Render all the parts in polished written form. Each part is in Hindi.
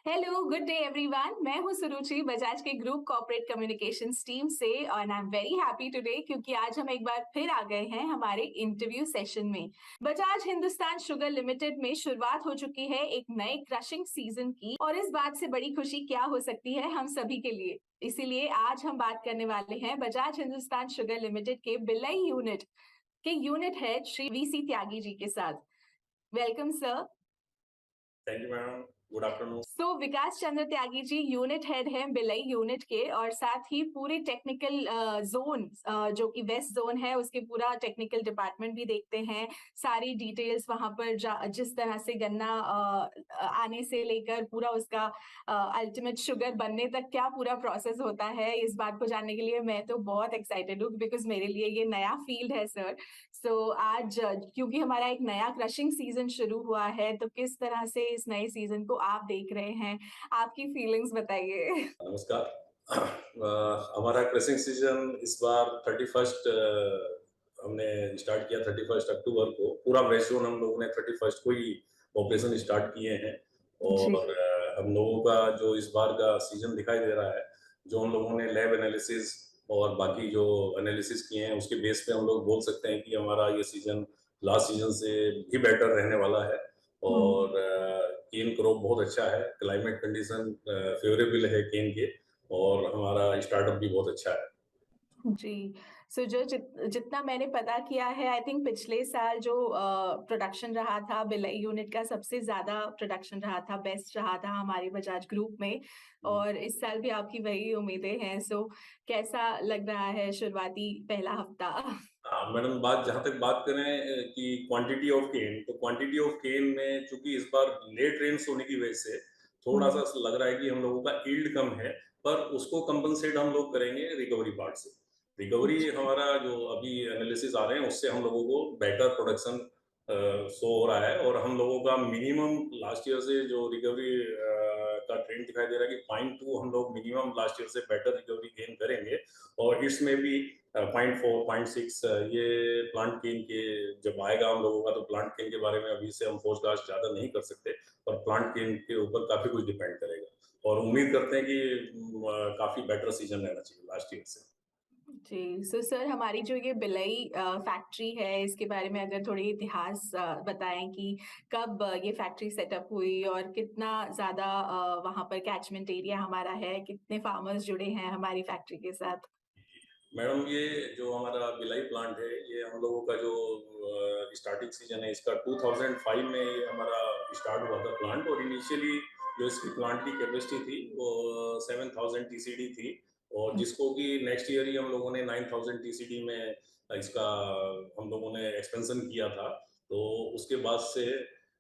Hello, good day everyone. मैं हूँ सुरुचि बजाज के ग्रुप कॉर्पोरेट कम्युनिकेशंस टीम से और I am very happy today क्योंकि आज हम एक बार फिर आ गए हैं हमारे इंटरव्यू सेशन में। बजाज हिंदुस्तान शुगर लिमिटेड में शुरुआत हो चुकी है एक नए क्रशिंग सीजन की और इस बात से बड़ी खुशी क्या हो सकती है हम सभी के लिए। इसीलिए आज हम बात करने वाले हैं बजाज हिंदुस्तान शुगर लिमिटेड के बिलई यूनिट के unit head Shri VC Tyagi ji के साथ। Welcome sir. Thank you madam. Good afternoon. Vikas Chandra Tyagi ji unit head हैं बिलई यूनिट के और साथ ही पूरे टेक्निकल जोन जो कि वेस्ट जोन है उसके पूरा टेक्निकल डिपार्टमेंट भी देखते हैं। सारी डिटेल्स वहां पर जिस तरह से गन्ना आने से लेकर पूरा उसका अल्टीमेट शुगर बनने तक क्या पूरा प्रोसेस होता है, इस बात को जानने के लिए मैं तो बहुत एक्साइटेड हूँ बिकॉज मेरे लिए ये नया फील्ड है सर। आज क्योंकि हमारा एक नया क्रशिंग सीजन शुरू हुआ है तो किस तरह से इस नए सीजन को आप देख रहे हैं, आपकी फीलिंग्स बताइए। नमस्कार। हमारा क्रशिंग सीजन इस बार 31st हमने स्टार्ट किया 31 अक्टूबर को। पूरा वेस्ट जोन हम लोगों ने 31 को ही ऑपरेशन स्टार्ट किए हैं जी। और हम लोगों का जो इस बार का सीजन दिखाई दे रहा है, जो हम लोगों ने लैब एनालिसिस और बाकी जो एनालिसिस किए हैं उसके बेस पे हम लोग बोल सकते हैं कि हमारा ये सीजन लास्ट सीजन से भी बेटर रहने वाला है। और केन क्रॉप बहुत अच्छा है, क्लाइमेट कंडीशन फेवरेबल है केन के और हमारा स्टार्टअप भी बहुत अच्छा है। जी। जो जितना मैंने पता किया है, आई थिंक पिछले साल जो प्रोडक्शन रहा था बिलई यूनिट का सबसे ज्यादा प्रोडक्शन रहा था, बेस्ट रहा था हमारे बजाज ग्रुप में। और इस साल भी आपकी वही उम्मीदें हैं। कैसा लग रहा है शुरुआती पहला हफ्ता? हाँ मैडम, बात जहाँ तक बात करें कि क्वांटिटी ऑफ केन, तो क्वांटिटी ऑफ केन में चूंकि इस बार लेट रेन्स होने की वजह से थोड़ा सा लग रहा है कि हम लोगों का यील्ड कम है, पर उसको कंपनसेट हम लोग करेंगे रिकवरी पार्ट से। रिकवरी हमारा जो अभी एनालिसिस आ रहे हैं उससे हम लोगों को बेटर प्रोडक्शन शो हो रहा है और हम लोगों का मिनिमम लास्ट ईयर से जो रिकवरी का ट्रेंड दिखाई दे रहा है कि 0.2 हम लोग मिनिमम लास्ट ईयर से बेटर रिकवरी गेन करेंगे। और इसमें भी 0.4 0.6 ये प्लांट केन के जब आएगा हम लोगों का, तो प्लांट केन के बारे में अभी से हम फोरकास्ट ज्यादा नहीं कर सकते, और प्लांट केन के ऊपर काफी कुछ डिपेंड करेगा और उम्मीद करते हैं कि काफी बेटर सीजन रहना चाहिए लास्ट ईयर से। जी। सर हमारी जो ये बिलई फैक्ट्री है इसके बारे में अगर थोड़ी इतिहास बताएं कि कब ये फैक्ट्री सेटअप हुई और कितना ज्यादा वहां पर कैचमेंट एरिया हमारा है, कितने फार्मर्स जुड़े हैं हमारी फैक्ट्री के साथ? मैडम, ये जो हमारा भिलाई प्लांट है, ये हम लोगों का जो स्टार्टिंग सीजन है इसका 2005 में ये हमारा स्टार्ट हुआ था प्लांट। और इनिशियली जो इसकी प्लांट की कैपेसिटी थी वो 7000 टीसीडी थी, और जिसको कि नेक्स्ट ईयर ही हम लोगों ने 9000 टीसीडी में इसका हम लोगों ने एक्सपेंशन किया था। तो उसके बाद से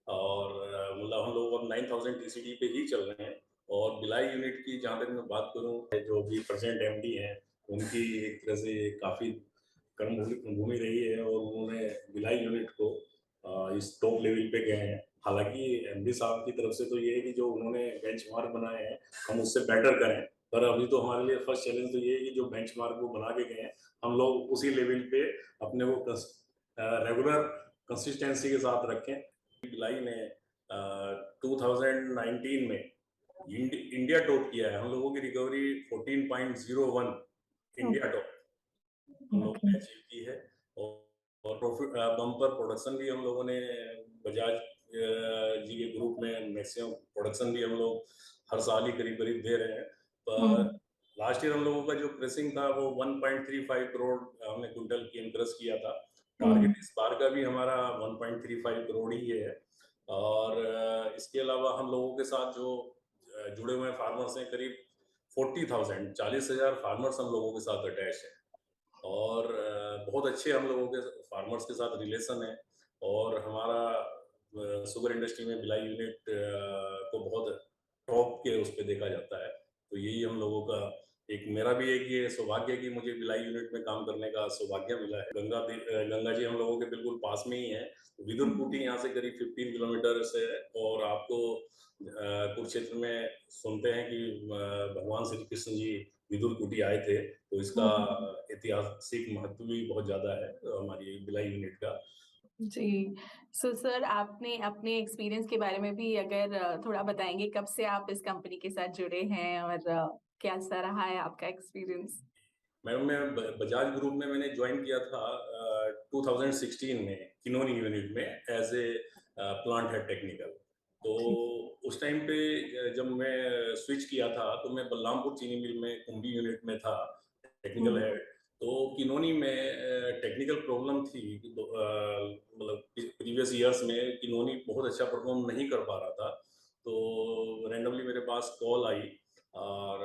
और मतलब हम लोग अब 9000 टीसीडी पे ही चल रहे हैं। और भिलाई यूनिट की जहाँ तक मैं बात करूँ, जो भी प्रेजेंट एमडी हैं, उनकी एक तरह से काफ़ी कर्म भूमि रही है और उन्होंने भिलाई यूनिट को इस टॉप लेवल पे गए हैं। हालांकि एमडी साहब की तरफ से तो ये है कि जो उन्होंने बेंचमार्क बनाए हैं हम उससे बेटर करें, पर अभी तो हमारे लिए फर्स्ट चैलेंज तो ये है कि जो बेंचमार्क वो बना के गए हैं हम लोग उसी लेवल पे अपने को रेगुलर कंसिस्टेंसी के साथ रखें। भिलाई ने 2019 में इंडिया टॉप किया है। हम लोगों की रिकवरी 14.01 इंडिया टॉप हम लोगों ओके। ने अचीव की है। और प्रॉफिट बम्पर प्रोडक्शन भी हम लोगों ने बजाज जी के ग्रुप में मैक्सिमम प्रोडक्शन भी हम लोग हर साल ही करीब करीब दे रहे हैं। पर लास्ट ईयर हम लोगों का जो प्रेसिंग था वो 1.35 करोड़ हमने कुंटल की इनक्रस किया था। टारगेट इस बार का भी हमारा 1.35 करोड़ ही है। और इसके अलावा हम लोगों के साथ जो जुड़े हुए फार्मर्स हैं, करीब 40,000 फार्मर्स हम लोगों के साथ अटैच है। और बहुत अच्छे हम लोगों के फार्मर्स के साथ रिलेशन है। और हमारा शुगर इंडस्ट्री में भिलाई यूनिट को बहुत टॉप के उस पर देखा जाता है। तो यही हम लोगों का एक, मेरा भी एक ये सौभाग्य है कि मुझे भिलाई यूनिट में काम करने का सौभाग्य मिला है। गंगा जी हम लोगों के बिल्कुल पास में ही है। विदुर कुटी यहाँ से करीब 15 किलोमीटर से है। और आपको कुरुक्षेत्र में सुनते हैं कि भगवान श्री कृष्ण जी विदुर कुटी आए थे, तो इसका ऐतिहासिक महत्व भी बहुत ज्यादा है हमारी भिलाई यूनिट का। जी। सो सर आपने अपने एक्सपीरियंस के बारे में भी अगर थोड़ा बताएँगे कब से आप इस कंपनी के साथ जुड़े हैं और कैसा रहा है आपका एक्सपीरियंस? मैडम मैं बजाज ग्रुप में मैंने ज्वाइन किया था 2016 में किनोनी यूनिट में as a plant head technical. तो ठीक। उस टाइम पे जब मैं स्विच किया था तो मैं बलरामपुर चीनी मिल में कुंभी यूनिट में था टेक्निकल हुँ, हेड। तो किनोनी में टेक्निकल प्रॉब्लम थी कि मतलब प्रीवियस ईयर्स में किनोनी बहुत अच्छा परफॉर्म नहीं कर पा रहा था। तो रैंडमली मेरे पास कॉल आई और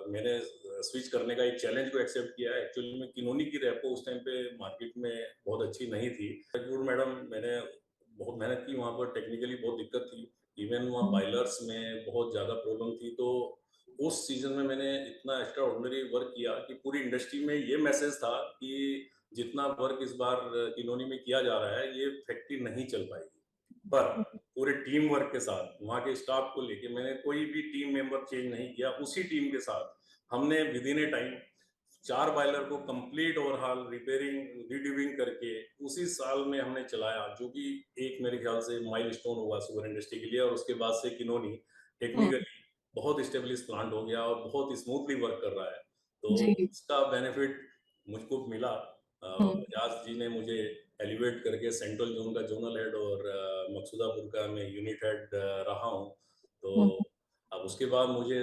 मैंने स्विच करने का एक चैलेंज को एक्सेप्ट किया। एक्चुअली में किनोनी की रेपो उस टाइम पे मार्केट में बहुत अच्छी नहीं थी। जरूर मैडम मैंने बहुत मेहनत की, वहाँ पर टेक्निकली बहुत दिक्कत थी। इवन वहाँ हुँ, बाइलर्स में बहुत ज़्यादा प्रॉब्लम थी। तो उस सीजन में मैंने इतना एक्स्ट्रा ऑर्डिनरी वर्क किया कि पूरी इंडस्ट्री में ये मैसेज था कि जितना वर्क इस बार किनोनी में किया जा रहा है ये फैक्ट्री नहीं चल पाएगी। पर हुँ, पूरे टीम वर्क के साथ वहाँ के स्टाफ को लेके मैंने कोई भी टीम मेंबर चेंज नहीं किया। उसी टीम के साथ हमने with in A time 4 boiler को कंप्लीट ओवरहाल रिपेयरिंग रीड्यूबिंग करके उसी साल में हमने चलाया, जो कि एक मेरे ख्याल से माइलस्टोन हुआ शुगर इंडस्ट्री के लिए। और उसके बाद से किनोनी हुँ, टेक्निकली बहुत स्टेब्लिश प्लांट हो गया और बहुत स्मूथली वर्क कर रहा है। तो जी। इसका बेनिफिट मुझको मिला। हुँ, बजाज जी ने मुझे एलिवेट करके सेंट्रल जोन का जोनल हेड और मकसूदापुर का मैं यूनिट हेड रहा हूँ। तो हुँ, अब उसके बाद मुझे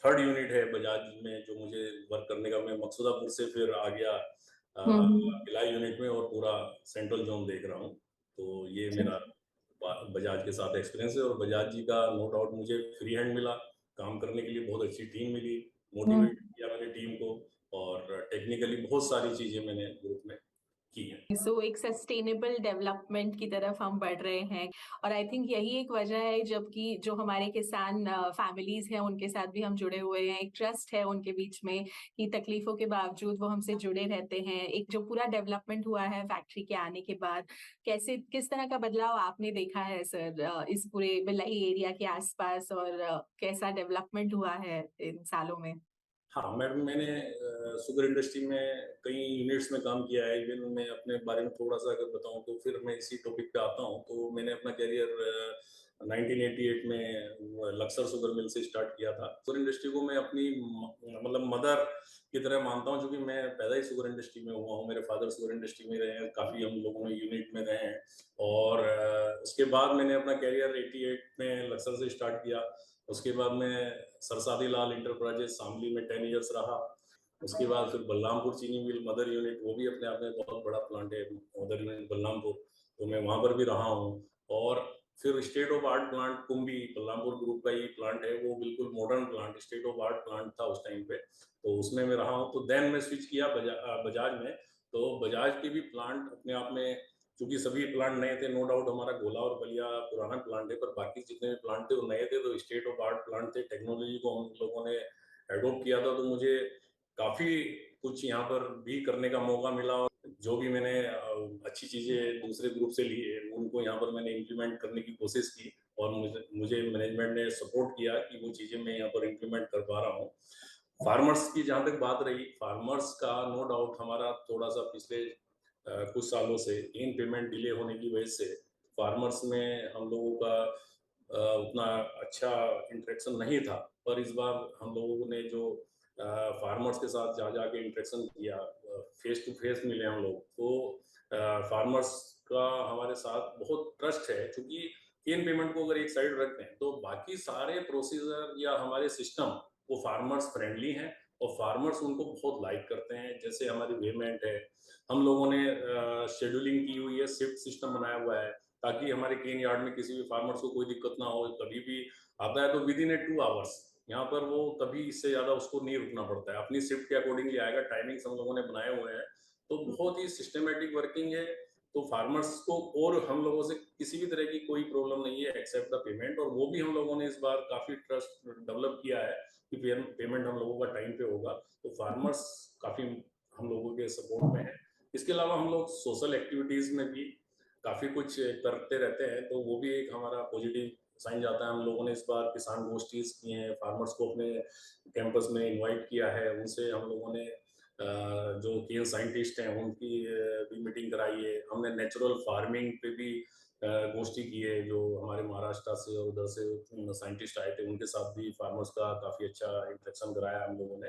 थर्ड यूनिट है बजाज में जो मुझे वर्क करने का, मैं मकसूदापुर से फिर आ गया हुँ, हुँ, भिलाई यूनिट में और पूरा सेंट्रल जोन देख रहा हूँ। तो ये मेरा बजाज के साथ एक्सपीरियंस है। और बजाज जी का नो डाउट मुझे फ्री हैंड मिला, काम करने के लिए बहुत अच्छी टीम मिली, हुँ। मोटिवेट किया मैंने टीम को। और टेक्निकली बहुत सारी चीज़ें मैंने ग्रुप में की हैं। सो एक सस्टेनेबल डेवलपमेंट की तरफ हम बढ़ रहे हैं और आई थिंक यही एक वजह है जबकि जो हमारे किसान फैमिलीज हैं उनके साथ भी हम जुड़े हुए हैं, एक ट्रस्ट है उनके बीच में कि तकलीफों के बावजूद वो हमसे जुड़े रहते हैं। एक जो पूरा डेवलपमेंट हुआ है फैक्ट्री के आने के बाद, कैसे किस तरह का बदलाव आपने देखा है सर इस पूरे भिलाई एरिया के आसपास और कैसा डेवलपमेंट हुआ है इन सालों में? हाँ मैडम, मैंने शुगर इंडस्ट्री में कई यूनिट्स में काम किया है। इवन मैं अपने बारे में थोड़ा सा अगर बताऊं तो फिर मैं इसी टॉपिक पे आता हूं। तो मैंने अपना करियर 1988 में लक्सर शुगर मिल से स्टार्ट किया था। शुगर इंडस्ट्री को मैं अपनी मतलब मदर की तरह मानता हूं, क्योंकि मैं पैदा ही शुगर इंडस्ट्री में हुआ हूं। मेरे फादर शुगर इंडस्ट्री में रहे हैं, काफ़ी हम लोगों ने यूनिट में रहे हैं। और उसके बाद मैंने अपना करियर 88 में लक्सर से स्टार्ट किया। उसके बाद मैं सरसादी लाल इंटरप्राइजेज शामली में 10 इयर्स रहा। उसके बाद फिर बलरामपुर चीनी मिल मदर यूनिट, वो भी अपने आप में बहुत बड़ा प्लांट है, मदर यूनिट बलरामपुर। तो मैं वहाँ पर भी रहा हूँ। और फिर state of art plant Kumbhi, Balrampur group का ही प्लांट है, वो बिल्कुल modern plant, state of art plant था उस टाइम पे। तो उसमें मैं रहा हूँ। तो देन मैं स्विच किया बजाज में। तो बजाज के भी प्लांट अपने आप में, क्योंकि सभी प्लांट नए थे, नो डाउट हमारा गोला और बलिया पुराना प्लांट है, पर बाकी जितने भी प्लांट थे वो नए थे। तो स्टेट ऑफ आर्ट प्लांट थे, टेक्नोलॉजी को हम लोगों ने एडोप्ट किया था। तो मुझे काफ़ी कुछ यहाँ पर भी करने का मौका मिला। और जो भी मैंने अच्छी चीज़ें दूसरे ग्रुप से ली है उनको यहाँ पर मैंने इम्प्लीमेंट करने की कोशिश की। और मुझे मुझे मैनेजमेंट ने सपोर्ट किया कि वो चीज़ें मैं यहाँ पर इम्प्लीमेंट कर पा रहा हूँ। फार्मर्स की जहाँ तक बात रही, फार्मर्स का नो डाउट हमारा थोड़ा सा पिछले कुछ सालों से इन पेमेंट डिले होने की वजह से फार्मर्स में हम लोगों का उतना अच्छा इंटरेक्शन नहीं था। पर इस बार हम लोगों ने जो फार्मर्स के साथ जा जाके इंटरेक्शन किया, फेस टू फेस मिले हम लोग, तो फार्मर्स का हमारे साथ बहुत ट्रस्ट है। क्योंकि इन पेमेंट को अगर एक साइड रखते हैं तो बाकी सारे प्रोसीजर या हमारे सिस्टम वो फार्मर्स फ्रेंडली हैं और फार्मर्स उनको बहुत लाइक करते हैं। जैसे हमारी पेमेंट है, हम लोगों ने शेड्यूलिंग की हुई है, शिफ्ट सिस्टम बनाया हुआ है, ताकि हमारे केन यार्ड में किसी भी फार्मर्स को कोई दिक्कत ना हो। कभी भी आता है तो विद इन ए 2 आवर्स यहाँ पर वो कभी इससे ज़्यादा उसको नहीं रुकना पड़ता है, अपनी शिफ्ट के अकॉर्डिंगली आएगा। टाइमिंग्स हम लोगों ने बनाए हुए हैं। तो बहुत ही सिस्टमेटिक वर्किंग है। तो फार्मर्स को और हम लोगों से किसी भी तरह की कोई प्रॉब्लम नहीं है एक्सेप्ट द पेमेंट। और वो भी हम लोगों ने इस बार काफ़ी ट्रस्ट डेवलप किया है कि पेमेंट हम लोगों का टाइम पे होगा। तो फार्मर्स काफ़ी हम लोगों के सपोर्ट में है। इसके अलावा हम लोग सोशल एक्टिविटीज़ में भी काफ़ी कुछ करते रहते हैं। तो वो भी एक हमारा पॉजिटिव साइन जाता है। हम लोगों ने इस बार किसान गोष्ठीज की हैं, फार्मर्स को अपने कैंपस में इनवाइट किया है, उनसे हम लोगों ने जो केन साइंटिस्ट हैं उनकी भी मीटिंग कराई है। हमने नेचुरल फार्मिंग पे भी गोष्ठी की है, जो हमारे महाराष्ट्र से और उधर से साइंटिस्ट आए थे, उनके साथ भी फार्मर्स का काफ़ी अच्छा इंटरेक्शन कराया हम लोगों ने।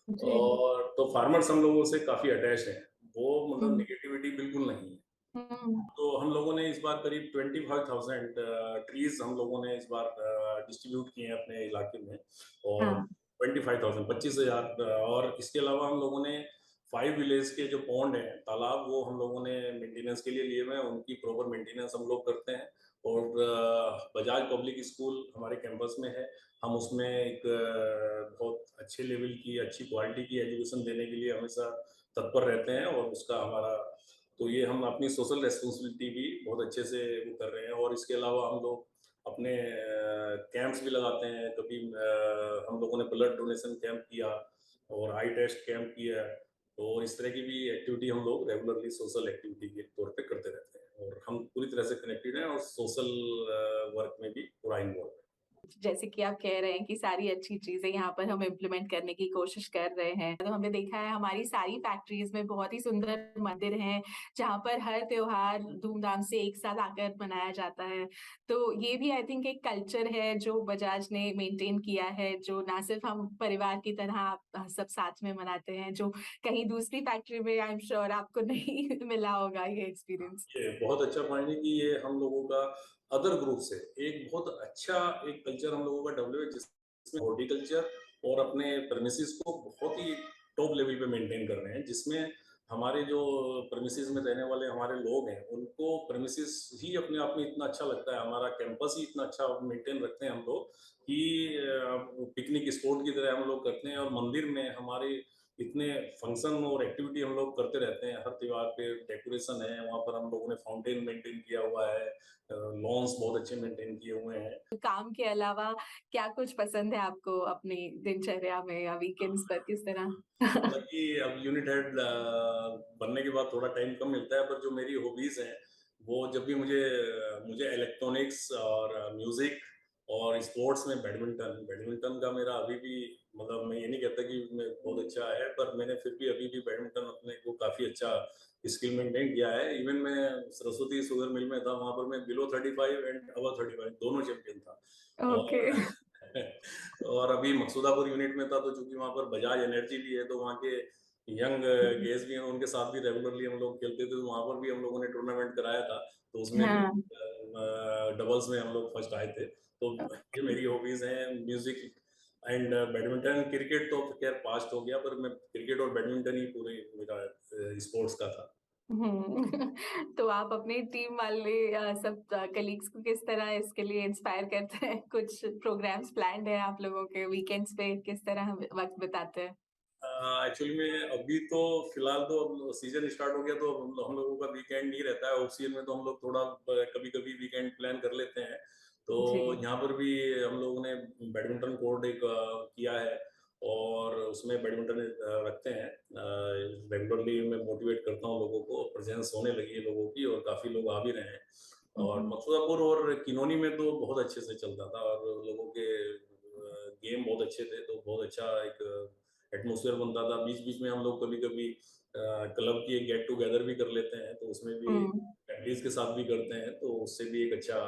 जी। और तो फार्मर्स हम लोगों से काफ़ी अटैच हैं, वो मतलब हुँ। नेगेटिविटी बिल्कुल नहीं है। हुँ। तो हम लोगों ने इस बार करीब 25,000 ट्रीज हम लोगों ने इस बार डिस्ट्रीब्यूट किए हैं अपने इलाके में। और हाँ। 25,000 25,000 और इसके अलावा हम लोगों ने 5 विलेज के जो पॉन्ड हैं, तालाब, वो हम लोगों ने मेंटेनेंस के लिए लिए हुए हैं, उनकी प्रॉपर मेंटेनेंस हम लोग करते हैं। और बजाज पब्लिक स्कूल हमारे कैंपस में है, हम उसमें एक बहुत अच्छे लेवल की, अच्छी क्वालिटी की एजुकेशन देने के लिए हमेशा तत्पर रहते हैं। और उसका हमारा, तो ये हम अपनी सोशल रेस्पॉन्सिबिलिटी भी बहुत अच्छे से वो कर रहे हैं। और इसके अलावा हम लोग अपने कैंप्स भी लगाते हैं। कभी हम लोगों ने ब्लड डोनेशन कैंप किया और आई टेस्ट कैंप किया। तो इस तरह की भी एक्टिविटी हम लोग रेगुलरली सोशल एक्टिविटी के तौर पे करते रहते हैं, और हम पूरी तरह से कनेक्टेड हैं और सोशल वर्क में भी पूरा इन्वॉल्व है। जैसे कि आप कह रहे हैं कि सारी अच्छी चीज़ें यहाँ पर हम इम्प्लीमेंट करने की कोशिश कर रहे हैं। तो हमने देखा है हमारी सारी फैक्ट्रीज़ में बहुत ही सुंदर मंदिर हैं, जहाँ पर हर त्योहार धूमधाम से एक साथ आकर मनाया जाता है। तो ये भी आई थिंक एक कल्चर है जो बजाज ने मेंटेन किया है, जो ना सिर्फ़ हम परिवार की तरह सब साथ में मनाते हैं, जो कहीं दूसरी फैक्ट्री में आई एम श्योर आपको नहीं मिला होगा ये एक्सपीरियंस। ये बहुत अच्छा पॉइंट है कि ये हम लोगों का अदर ग्रुप से एक बहुत अच्छा एक कल्चर हम लोगों का डेवलप है, जिसमें हॉर्टिकल्चर और अपने प्रेमिसेस को बहुत ही टॉप लेवल पे मेंटेन कर रहे हैं, जिसमें हमारे जो प्रेमिसेस में रहने वाले हमारे लोग हैं, उनको प्रेमिसेस ही अपने आप में इतना अच्छा लगता है, हमारा कैंपस ही इतना अच्छा मेंटेन रखते हैं हम लोग कि पिकनिक स्पॉट की तरह हम लोग करते हैं। और मंदिर में हमारे इतने फंक्शन और एक्टिविटी हम लोग करते रहते हैं, हर त्योहार पे डेकोरेशन है, वहाँ पर हम लोगों ने फाउंटेन मेंटेन किया हुआ है, लॉन्स बहुत अच्छे मेंटेन किए हुए हैं। काम के अलावा क्या कुछ पसंद है आपको अपनी दिनचर्या में या वीकेंड्स पर किस तरह? हालाँकि अब यूनिट हेड बनने के बाद थोड़ा टाइम कम मिलता है, पर जो मेरी हॉबीज़ हैं, वो जब भी मुझे मुझे इलेक्ट्रॉनिक्स और म्यूज़िक और स्पोर्ट्स में बैडमिंटन बैडमिंटन का मेरा अभी भी, मतलब मैं ये नहीं कहता कि मैं बहुत अच्छा है, पर मैंने फिर भी अभी भी बैडमिंटन अपने को काफ़ी अच्छा स्किल मेंटेन किया है। इवन मैं सरस्वती शुगर मिल में था, वहाँ पर मैं बिलो 35 एंड अबव 35 दोनों चैंपियन था। ओके। और और अभी मकसूदापुर यूनिट में था, तो चूंकि वहाँ पर बजाज एनर्जी भी है, तो वहाँ के यंग गेज भी हैं, उनके साथ भी रेगुलरली हम लोग खेलते थे, तो वहाँ पर भी हम लोगों ने टूर्नामेंट कराया था। तो उसमें भी हाँ। डबल्स में हम लोग फर्स्ट आए थे। तो ये मेरी हॉबीज हैं, म्यूजिक एंड बैडमिंटन। क्रिकेट तो खैर पास्ट हो गया, पर मैं क्रिकेट और बैडमिंटन ही पूरे मेरा स्पोर्ट्स का था। हुँ। तो आप अपनी टीम वाले सब कलीग्स को किस तरह इसके लिए इंस्पायर करते हैं? कुछ प्रोग्राम्स प्लान्ड है आप लोगों के वीकेंड्स पे किस तरह वक़्त बिताते हैं? एक्चुअली में अभी तो फिलहाल तो अब सीजन स्टार्ट हो गया, तो हम लोगों का वीकेंड नहीं रहता है। ऑफ सीजन में तो हम लोग थोड़ा कभी कभी वीकेंड प्लान कर लेते हैं। तो जी। यहाँ पर भी हम लोगों ने बैडमिंटन कोर्ट एक किया है, और उसमें बैडमिंटन रखते हैं। रेगुलरली मैं मोटिवेट करता हूँ लोगों को, प्रेजेंस होने लगी है लोगों की, और काफ़ी लोग आ भी रहे हैं। हुँ, और हुँ। मकसूदापुर और किनोनी में तो बहुत अच्छे से चलता था, और लोगों के गेम बहुत अच्छे थे, तो बहुत अच्छा एक एटमॉस्फेयर बनता था। बीच-बीच में हम लोग कभी-कभी क्लब की एक गेट टुगेदर भी कर लेते हैं, तो उसमें भी हुँ। फैमिलीज़ के साथ भी करते हैं, तो उससे भी एक अच्छा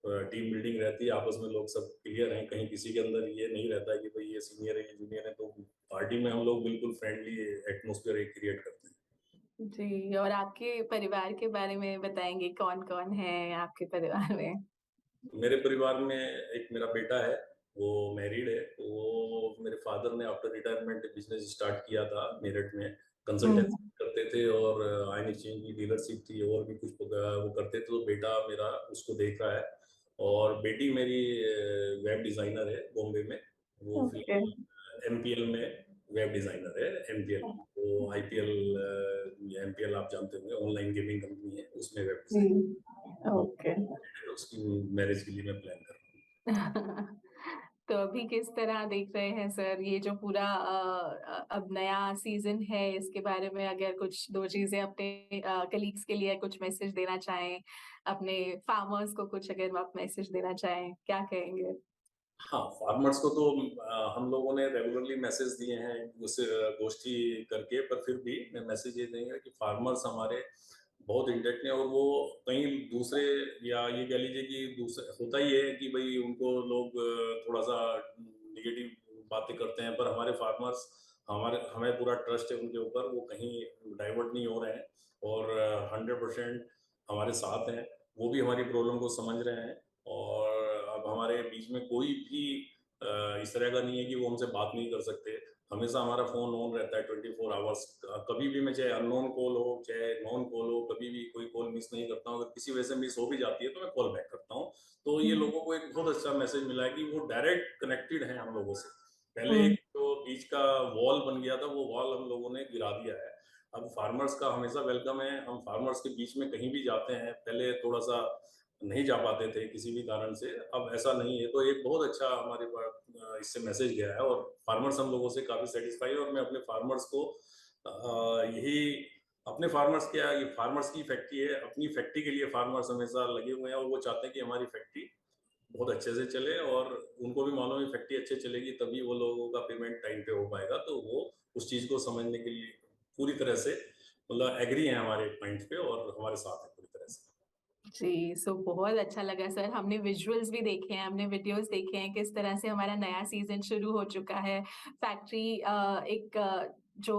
टीम बिल्डिंग रहती है। आपस में लोग सब क्लियर हैं, कहीं किसी के अंदर ये नहीं रहता है कि भई ये सीनियर है, ये जूनियर है। तो पार्टी में हम लोग बिल्कुल फ्रेंडली एटमॉस्फेयर एक क्रिएट करते हैं। जी, और आपके परिवार के बारे में बताएँगे कौन-कौन है आपके परिवार में? मेरे परिवार में एक मेरा बेटा है, वो मैरिड है। वो मेरे फादर ने आफ्टर रिटायरमेंट बिज़नेस स्टार्ट किया था मेरठ में, हुँ। कंसल्टेंसी करते थे, और आयन एक्सचेंज की डीलरशिप थी, और भी कुछ वो करते थे। तो बेटा मेरा उसको देख रहा है। और बेटी मेरी वेब डिज़ाइनर है बॉम्बे में। वो ओके। फिलहाल एमपीएल में वेब डिज़ाइनर है, एमपीएल। वो आईपीएल एमपीएल आप जानते होंगे, ऑनलाइन गेमिंग कंपनी है, उसमें वेब जी। डिज़ाइनर। वो ओके। उसकी मैरिज के लिए मैं प्लान कर रहा हूँ। तो अभी किस तरह देख रहे हैं सर ये जो पूरा अब नया सीज़न है इसके बारे में अगर कुछ 2 चीज़ें अपने कलीग्स के लिए कुछ मैसेज देना चाहें, अपने फार्मर्स को कुछ अगर आप मैसेज देना चाहें, क्या कहेंगे? हाँ, फार्मर्स को तो हम लोगों ने रेगुलरली मैसेज दिए हैं उस गोष्ठी करके, पर फिर भी मैं मैसेज ये देंगे कि फार्मर्स हमारे बहुत इंटेक्ट हैं, और वो कहीं दूसरे, या ये कह लीजिए कि दूसरे होता ही है कि भाई उनको लोग थोड़ा सा निगेटिव बातें करते हैं, पर हमारे फार्मर्स, हमें पूरा ट्रस्ट है उनके ऊपर, वो कहीं डाइवर्ट नहीं हो रहे हैं, और 100% हमारे साथ हैं। वो भी हमारी प्रॉब्लम को समझ रहे हैं, और अब हमारे बीच में कोई भी इस तरह का नहीं है कि वो हमसे बात नहीं कर सकते। हमेशा हमारा फ़ोन ऑन रहता है 24 आवर्स। कभी भी मैं, चाहे अननोन कॉल हो, चाहे नॉन कॉल हो, कभी भी कोई कॉल मिस नहीं करता हूँ। अगर किसी वजह से मिस हो भी जाती है तो मैं कॉल बैक करता हूँ। तो ये हम्म। लोगों को एक बहुत अच्छा मैसेज मिला है कि वो डायरेक्ट कनेक्टेड हैं हम लोगों से। पहले हम्म। एक जो बीच का वॉल बन गया था, वो वॉल हम लोगों ने गिरा दिया है। अब फार्मर्स का हमेशा वेलकम है। हम फार्मर्स के बीच में कहीं भी जाते हैं, पहले थोड़ा सा नहीं जा पाते थे किसी भी कारण से, अब ऐसा नहीं है। तो एक बहुत अच्छा हमारे पास इससे मैसेज गया है, और फार्मर्स हम लोगों से काफ़ी सेटिस्फाई है। और मैं अपने फार्मर्स को यही, अपने फार्मर्स, क्या ये फार्मर्स की फैक्ट्री है, अपनी फैक्ट्री के लिए फार्मर्स हमेशा लगे हुए हैं, और वो चाहते हैं कि हमारी फैक्ट्री बहुत अच्छे से चले, और उनको भी मालूम है फैक्ट्री अच्छे चलेगी तभी वो लोगों का पेमेंट टाइम पे हो पाएगा। तो वो उस चीज़ को समझने के लिए पूरी तरह से, मतलब एग्री है हमारे पॉइंट पे, और हमारे साथ है पूरी तरह से। जी, सो बहुत अच्छा लगा सर। हमने विजुअल्स भी देखे हैं, हमने वीडियोस देखे हैं किस तरह से हमारा नया सीजन शुरू हो चुका है। फैक्ट्री एक जो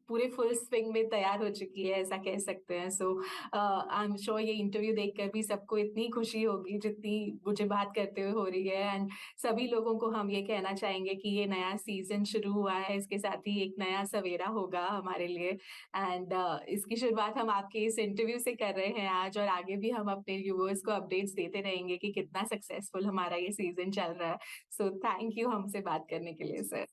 पूरे फुल स्विंग में तैयार हो चुकी है, ऐसा कह सकते हैं। सो आई एम श्योर ये इंटरव्यू देखकर भी सबको इतनी खुशी होगी जितनी मुझे बात करते हुए हो रही है। एंड सभी लोगों को हम ये कहना चाहेंगे कि ये नया सीजन शुरू हुआ है, इसके साथ ही एक नया सवेरा होगा हमारे लिए। एंड इसकी शुरुआत हम आपके इस इंटरव्यू से कर रहे हैं आज, और आगे भी हम अपने व्यूअर्स को अपडेट्स देते रहेंगे कि कितना सक्सेसफुल हमारा ये सीजन चल रहा है। सो थैंक यू हमसे बात करने के लिए सर।